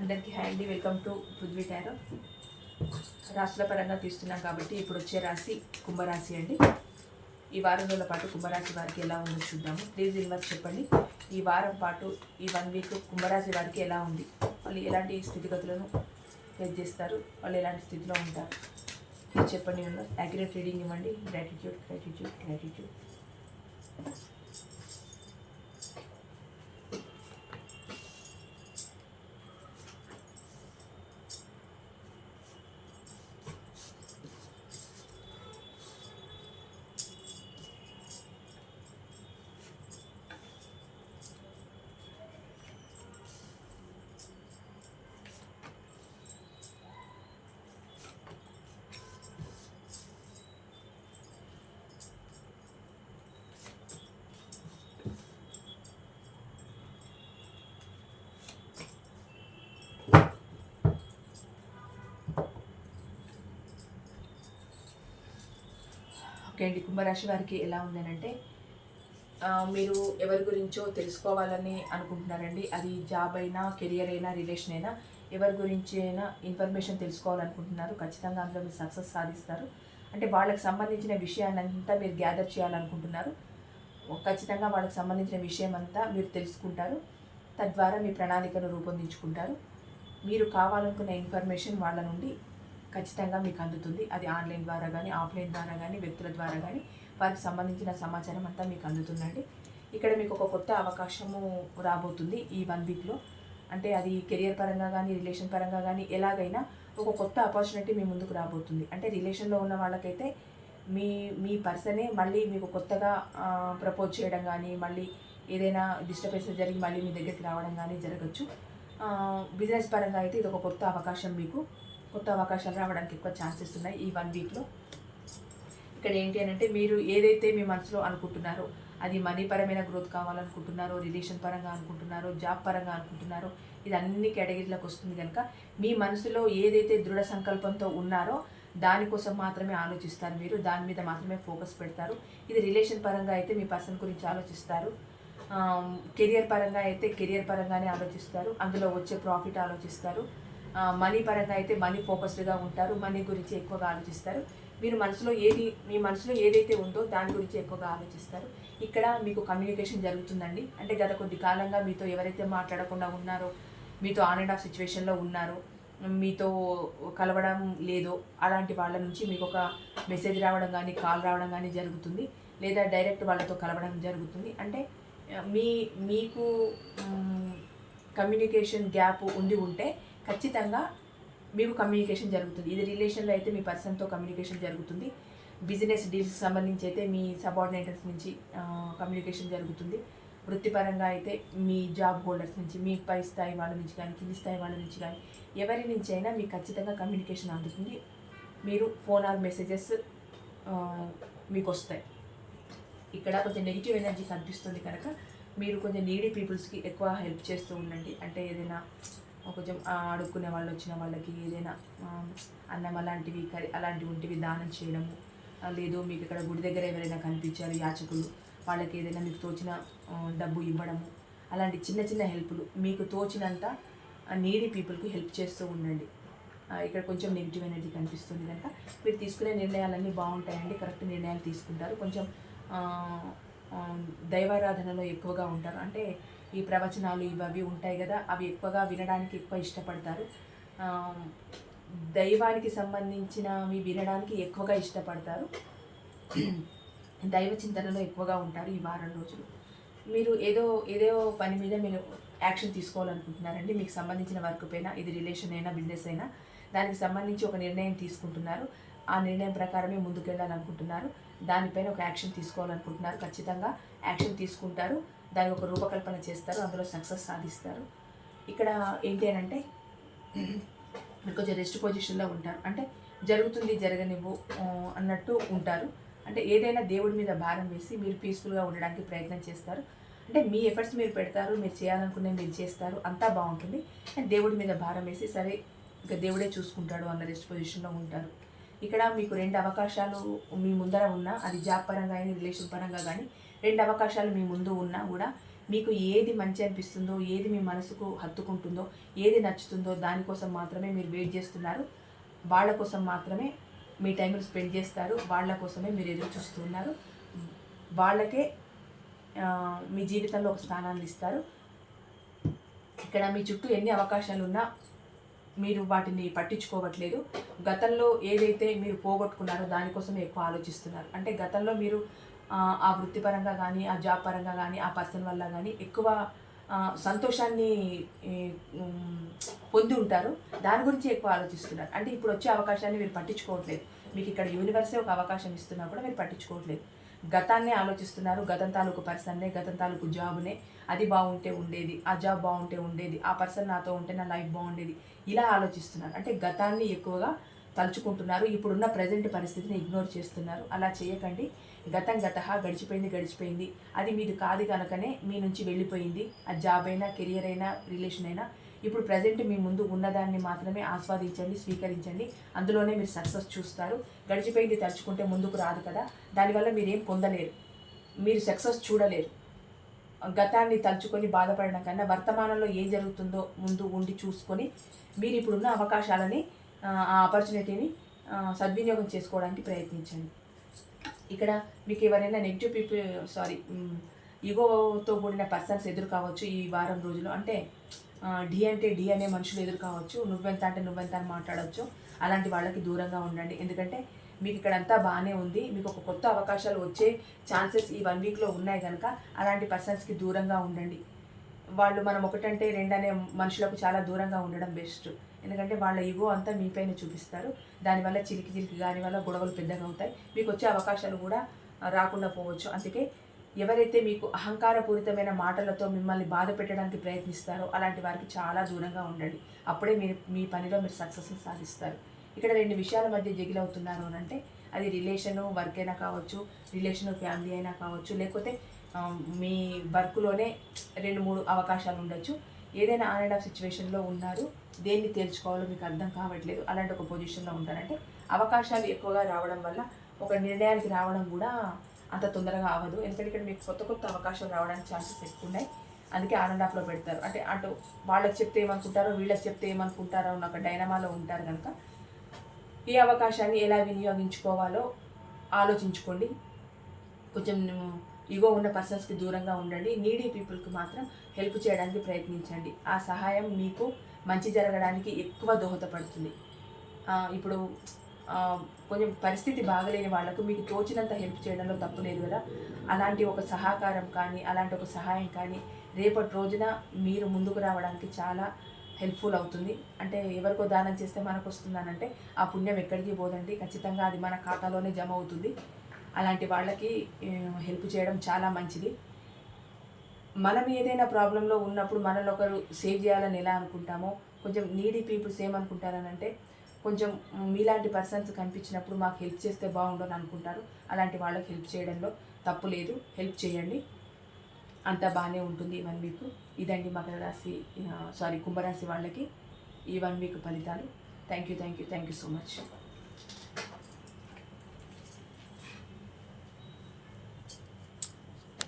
అందరికీ హాయ్ అండి. Welcome to Prithvi tarot. రాశుల పరంగా తీస్తున్నాం కాబట్టి ఇప్పుడు వచ్చే రాశి కుంభరాశి అండి. ఈ వారం రోజుల పాటు కుంభరాశి వారికి ఎలా ఉందో చూద్దాము. ప్లీజ్ యూనివర్స్ చెప్పండి, ఈ వారం పాటు ఈ 1 వీక్ కుంభరాశి వారికి ఎలా ఉంది, వాళ్ళు ఎలాంటి స్థితిగతులను ఫేస్ చేస్తారు, వాళ్ళు ఎలాంటి స్థితిలో ఉంటారు, ప్లీజ్ చెప్పండి యూనివర్స్. యాక్యురేట్ రీడింగ్ ఇవ్వండి. Gratitude gratitude gratitude. ఓకే అండి, కుంభరాశి వారికి ఎలా ఉందనంటే మీరు ఎవరి గురించో తెలుసుకోవాలని అనుకుంటున్నారండి. అది జాబ్ అయినా, కెరియర్ అయినా, రిలేషన్ అయినా, ఎవరి గురించి అయినా ఇన్ఫర్మేషన్ తెలుసుకోవాలనుకుంటున్నారు. ఖచ్చితంగా అందులో మీరు సక్సెస్ సాధిస్తారు. అంటే వాళ్ళకి సంబంధించిన విషయాన్నంతా మీరు గ్యాదర్ చేయాలనుకుంటున్నారు. ఖచ్చితంగా వాళ్ళకి సంబంధించిన విషయం అంతా మీరు తెలుసుకుంటారు. తద్వారా మీ ప్రణాళికను రూపొందించుకుంటారు. మీరు కావాలనుకున్న ఇన్ఫర్మేషన్ వాళ్ళ నుండి ఖచ్చితంగా మీకు అందుతుంది. అది ఆన్లైన్ ద్వారా కానీ, ఆఫ్లైన్ ద్వారా కానీ, వ్యక్తుల ద్వారా కానీ వారికి సంబంధించిన సమాచారం అంతా మీకు అందుతుందండి. ఇక్కడ మీకు ఒక కొత్త అవకాశము రాబోతుంది ఈ 1 వీక్లో. అంటే అది కెరియర్ పరంగా కానీ, రిలేషన్ పరంగా కానీ, ఎలాగైనా ఒక కొత్త ఆపర్చునిటీ మీ ముందుకు రాబోతుంది. అంటే రిలేషన్లో ఉన్న వాళ్ళకైతే మీ మీ పర్సనే మళ్ళీ మీకు కొత్తగా ప్రపోజ్ చేయడం కానీ, మళ్ళీ ఏదైనా డిస్టర్బెన్స్ జరిగి మళ్ళీ మీ దగ్గరికి రావడం కానీ జరగచ్చు. బిజినెస్ పరంగా అయితే ఇది ఒక కొత్త అవకాశం, మీకు కొత్త అవకాశాలు రావడానికి ఎక్కువ ఛాన్సెస్ ఉన్నాయి ఈ 1 వీక్లో. ఇక్కడ ఏంటి అని అంటే, మీరు ఏదైతే మీ మనసులో అనుకుంటున్నారో, అది మనీ పరమైన గ్రోత్ కావాలనుకుంటున్నారో, రిలేషన్ పరంగా అనుకుంటున్నారో, జాబ్ పరంగా అనుకుంటున్నారో, ఇది అన్ని కేటగిరీలకు వస్తుంది కనుక మీ మనసులో ఏదైతే దృఢ సంకల్పంతో ఉన్నారో దానికోసం మాత్రమే ఆలోచిస్తారు. మీరు దాని మీద మాత్రమే ఫోకస్ పెడతారు. ఇది రిలేషన్ పరంగా అయితే మీ పర్సన్ గురించి ఆలోచిస్తారు. కెరియర్ పరంగా అయితే కెరియర్ పరంగానే ఆలోచిస్తారు. అందులో వచ్చే ప్రాఫిట్ ఆలోచిస్తారు. మనీ పరంగా అయితే మనీ ఫోకస్డ్గా ఉంటారు. మనీ గురించి ఎక్కువగా ఆలోచిస్తారు. మీరు మీ మనసులో ఏదైతే ఉందో దాని గురించి ఎక్కువగా ఆలోచిస్తారు. ఇక్కడ మీకు కమ్యూనికేషన్ జరుగుతుందండి. అంటే గత కొద్ది కాలంగా మీతో ఎవరైతే మాట్లాడకుండా ఉన్నారో, మీతో ఆన్ అండ్ ఆఫ్ సిచ్యువేషన్లో ఉన్నారో, మీతో కలవడం లేదో, అలాంటి వాళ్ళ నుంచి మీకు ఒక మెసేజ్ రావడం కానీ, కాల్ రావడం కానీ జరుగుతుంది. లేదా డైరెక్ట్ వాళ్ళతో కలవడం జరుగుతుంది. అంటే మీకు కమ్యూనికేషన్ గ్యాప్ ఉంటే ఖచ్చితంగా మీకు కమ్యూనికేషన్ జరుగుతుంది. ఇది రిలేషన్లో అయితే మీ పర్సన్తో కమ్యూనికేషన్ జరుగుతుంది. బిజినెస్ డీల్స్కి సంబంధించి అయితే మీ సబార్డినేటర్స్ నుంచి కమ్యూనికేషన్ జరుగుతుంది. వృత్తిపరంగా అయితే మీ జాబ్ హోల్డర్స్ నుంచి, మీ పై స్థాయి వాళ్ళ నుంచి కానీ, కింది స్థాయి వాళ్ళ నుంచి కానీ, ఎవరి నుంచి అయినా మీకు ఖచ్చితంగా కమ్యూనికేషన్ అందుతుంది. మీరు ఫోన్ ఆర్ మెసేజెస్ మీకు వస్తాయి. ఇక్కడ కొంచెం నెగిటివ్ ఎనర్జీ కనిపిస్తుంది కనుక మీరు కొంచెం నీడీ పీపుల్స్కి ఎక్కువ హెల్ప్ చేస్తూ ఉండండి. అంటే ఏదైనా కొంచెం అడుక్కునే వాళ్ళు వచ్చిన వాళ్ళకి ఏదైనా అన్నం అలాంటివి అలాంటివి దానం చేయడము, లేదు మీకు ఇక్కడ గుడి దగ్గర ఎవరైనా కనిపించారు యాచకులు, వాళ్ళకి ఏదైనా మీకు తోచిన డబ్బు ఇవ్వడము, అలాంటి చిన్న చిన్న హెల్ప్లు మీకు తోచినంత నీడీ పీపుల్కి హెల్ప్ చేస్తూ ఉండండి. ఇక్కడ కొంచెం నెగిటివ్ ఎనర్జీ కనిపిస్తుంది కనుక మీరు తీసుకునే నిర్ణయాలన్నీ బాగుంటాయండి. కరెక్ట్ నిర్ణయాలు తీసుకుంటారు. కొంచెం దైవారాధనలో ఎక్కువగా ఉంటారు. అంటే ఈ ప్రవచనాలు ఇవి ఉంటాయి కదా, అవి ఎక్కువగా వినడానికి ఎక్కువ ఇష్టపడతారు. దైవానికి సంబంధించినవి వినడానికి ఎక్కువగా ఇష్టపడతారు. దైవ చింతనలో ఎక్కువగా ఉంటారు ఈ వారం రోజులు. మీరు ఏదో పని మీద మీరు యాక్షన్ తీసుకోవాలనుకుంటున్నారండి. మీకు సంబంధించిన వర్క్ పైన, ఇది రిలేషన్ అయినా, బిజినెస్ అయినా, దానికి సంబంధించి ఒక నిర్ణయం తీసుకుంటున్నారు. ఆ నిర్ణయం ప్రకారమే ముందుకెళ్ళాలనుకుంటున్నారు. దానిపైన ఒక యాక్షన్ తీసుకోవాలనుకుంటున్నారు. ఖచ్చితంగా యాక్షన్ తీసుకుంటారు. దానికి ఒక రూపకల్పన చేస్తారు. అందులో సక్సెస్ సాధిస్తారు. ఇక్కడ ఏంటి అని అంటే, మీరు కొంచెం రెస్ట్ పొజిషన్లో ఉంటారు. అంటే జరుగుతుంది జరగనివ్వు అన్నట్టు ఉంటారు. అంటే ఏదైనా దేవుడి మీద భారం వేసి మీరు పీస్ఫుల్గా ఉండడానికి ప్రయత్నం చేస్తారు. అంటే మీ ఎఫర్ట్స్ మీరు పెడతారు, మీరు చేయాలనుకునేది మీరు చేస్తారు, అంతా బాగుంటుంది. అండ్ దేవుడి మీద భారం వేసి సరే ఇక దేవుడే చూసుకుంటాడు అన్న రెస్ట్ పొజిషన్లో ఉంటారు. ఇక్కడ మీకు 2 అవకాశాలు మీ ముందర ఉన్నా, అది జాబ్ పరంగా కానీ, రిలేషన్ పరంగా కానీ 2 అవకాశాలు మీ ముందు ఉన్నా కూడా మీకు ఏది మంచి అనిపిస్తుందో, ఏది మీ మనసుకు హత్తుకుంటుందో, ఏది నచ్చుతుందో దానికోసం మాత్రమే మీరు వెయిట్ చేస్తున్నారు. వాళ్ళ కోసం మాత్రమే మీ టైంని స్పెండ్ చేస్తారు. వాళ్ళ కోసమే మీరు ఎదురు చూస్తున్నారు. వాళ్ళకే మీ జీవితంలో ఒక స్థానాన్ని ఇస్తారు. ఇక్కడ మీ చుట్టూ ఎన్ని అవకాశాలున్నా మీరు వాటిని పట్టించుకోవట్లేదు. గతంలో ఏదైతే మీరు పోగొట్టుకున్నారో దానికోసమే ఎక్కువ ఆలోచిస్తున్నారు. అంటే గతంలో మీరు ఆ వృత్తిపరంగా కానీ, ఆ జాబ్ పరంగా కానీ, ఆ పర్సన్ వల్ల కానీ ఎక్కువ సంతోషాన్ని పొంది ఉంటారు. దాని గురించి ఎక్కువ ఆలోచిస్తున్నారు. అంటే ఇప్పుడు వచ్చే అవకాశాన్ని మీరు పట్టించుకోవట్లేదు. మీకు ఇక్కడ యూనివర్సే ఒక అవకాశం ఇస్తున్నా కూడా మీరు పట్టించుకోవట్లేదు. గతాన్నే ఆలోచిస్తున్నారు. గతం తాలూకు పర్సన్నే, గతం తాలూకు జాబ్నే, అది బాగుంటే ఉండేది, ఆ జాబ్ బాగుంటే ఉండేది, ఆ పర్సన్ నాతో ఉంటే నా లైఫ్ బాగుండేది, ఇలా ఆలోచిస్తున్నారు. అంటే గతాన్ని ఎక్కువగా తలుచుకుంటున్నారు. ఇప్పుడున్న ప్రజెంట్ పరిస్థితిని ఇగ్నోర్ చేస్తున్నారు. అలా చేయకండి. గతం గడిచిపోయింది గడిచిపోయింది. అది మీది కాదు కనుకనే మీ నుంచి వెళ్ళిపోయింది. ఆ జాబ్ అయినా, కెరియర్ అయినా, రిలేషన్ అయినా. ఇప్పుడు ప్రజెంట్ మీ ముందు ఉన్నదాన్ని మాత్రమే ఆస్వాదించండి, స్వీకరించండి. అందులోనే మీరు సక్సెస్ చూస్తారు. గడిచిపోయింది తలుచుకుంటే ముందుకు రాదు కదా, దానివల్ల మీరేం పొందలేరు, మీరు సక్సెస్ చూడలేరు. గతాన్ని తలుచుకొని బాధపడడం కన్నా వర్తమానంలో ఏం జరుగుతుందో ముందు ఉండి చూసుకొని మీరు ఇప్పుడున్న అవకాశాలని, ఆ ఆపర్చునిటీని సద్వినియోగం చేసుకోవడానికి ప్రయత్నించండి. ఇక్కడ మీకు ఎవరైనా నెగిటివ్ ఈగోతో కూడిన పర్సన్స్ ఎదురు కావచ్చు ఈ వారం రోజులు. అంటే డి అంటే డి అనే మనుషులు ఎదురు కావచ్చు. నువ్వెంత అంటే నువ్వెంత అని మాట్లాడవచ్చు. అలాంటి వాళ్ళకి దూరంగా ఉండండి. ఎందుకంటే మీకు ఇక్కడ అంతా బాగానే ఉంది. మీకు ఒక కొత్త అవకాశాలు వచ్చే ఛాన్సెస్ ఈ 1 వీక్లో ఉన్నాయి కనుక అలాంటి పర్సన్స్కి దూరంగా ఉండండి. వాళ్ళు మనం ఒకటంటే రెండనే మనుషులకు చాలా దూరంగా ఉండడం బెస్ట్. ఎందుకంటే వాళ్ళ ఈగో అంతా మీపైన చూపిస్తారు. దానివల్ల చిలికి దానివల్ల గొడవలు పెద్దగా అవుతాయి. మీకు వచ్చే అవకాశాలు కూడా రాకుండా పోవచ్చు. అందుకే ఎవరైతే మీకు అహంకారపూరితమైన మాటలతో మిమ్మల్ని బాధ పెట్టడానికి ప్రయత్నిస్తారో అలాంటి వారికి చాలా దూరంగా ఉండండి. అప్పుడే మీరు మీ పనిలో మీరు సక్సెస్ని సాధిస్తారు. ఇక్కడ 2 విషయాల మధ్య జగిలవుతున్నారు అని అంటే అది రిలేషను, వర్క్ అయినా కావచ్చు, రిలేషను ఫ్యామిలీ అయినా కావచ్చు, లేకపోతే మీ వర్క్లోనే 2-3 అవకాశాలు ఉండొచ్చు. ఏదైనా ఆన్ అండ్ ఆఫ్ సిచ్యువేషన్లో ఉన్నారు. దేన్ని తేల్చుకోవాలో మీకు అర్థం కావట్లేదు. అలాంటి ఒక పొజిషన్లో ఉంటారంటే అవకాశాలు ఎక్కువగా రావడం వల్ల ఒక నిర్ణయానికి రావడం కూడా అంత తొందరగా అవ్వదు. ఎందుకంటే ఇక్కడ మీకు కొత్త అవకాశాలు రావడానికి ఛాన్సెస్ ఎక్కువ ఉన్నాయి. అందుకే ఆన్ అండ్ ఆఫ్లో పెడతారు. అంటే అటు వాళ్ళకి చెప్తే ఏమనుకుంటారో, వీళ్ళకి చెప్తే ఏమనుకుంటారో అన్న ఒక డైనమాలో ఉంటారు కనుక ఈ అవకాశాన్ని ఎలా వినియోగించుకోవాలో ఆలోచించుకోండి. కొంచెం ఈగో ఉన్న పర్సన్స్కి దూరంగా ఉండండి. నీడీ పీపుల్కి మాత్రం హెల్ప్ చేయడానికి ప్రయత్నించండి. ఆ సహాయం మీకు మంచి జరగడానికి ఎక్కువ దోహదపడుతుంది. ఇప్పుడు కొంచెం పరిస్థితి బాగలేని వాళ్ళకు మీకు తోచినంత హెల్ప్ చేయడంలో తప్పు లేదు కదా. అలాంటి ఒక సహకారం కానీ, అలాంటి ఒక సహాయం కానీ రేపటి రోజున మీరు ముందుకు రావడానికి చాలా హెల్ప్ఫుల్ అవుతుంది. అంటే ఎవరికో దానం చేస్తే మనకు వస్తుందనంటే ఆ పుణ్యం ఎక్కడికి పోదండి. ఖచ్చితంగా అది మన ఖాతాలోనే జమ అవుతుంది. అలాంటి వాళ్ళకి హెల్ప్ చేయడం చాలా మంచిది. మనం ఏదైనా ప్రాబ్లంలో ఉన్నప్పుడు మనల్ని ఒకరు సేవ్ చేయాలని ఎలా అనుకుంటామో, కొంచెం నీడీ పీపుల్స్ ఏమనుకుంటారనంటే కొంచెం మీలాంటి పర్సన్స్ కనిపించినప్పుడు మాకు హెల్ప్ చేస్తే బాగుండని అనుకుంటారు. అలాంటి వాళ్ళకి హెల్ప్ చేయడంలో తప్పు లేదు. హెల్ప్ చేయండి, అంతా బాగానే ఉంటుంది 1 వీక్. ఇదండి మకర రాశి కుంభరాశి వాళ్ళకి ఈ 1 వీక్ ఫలితాలు. Thank you so much.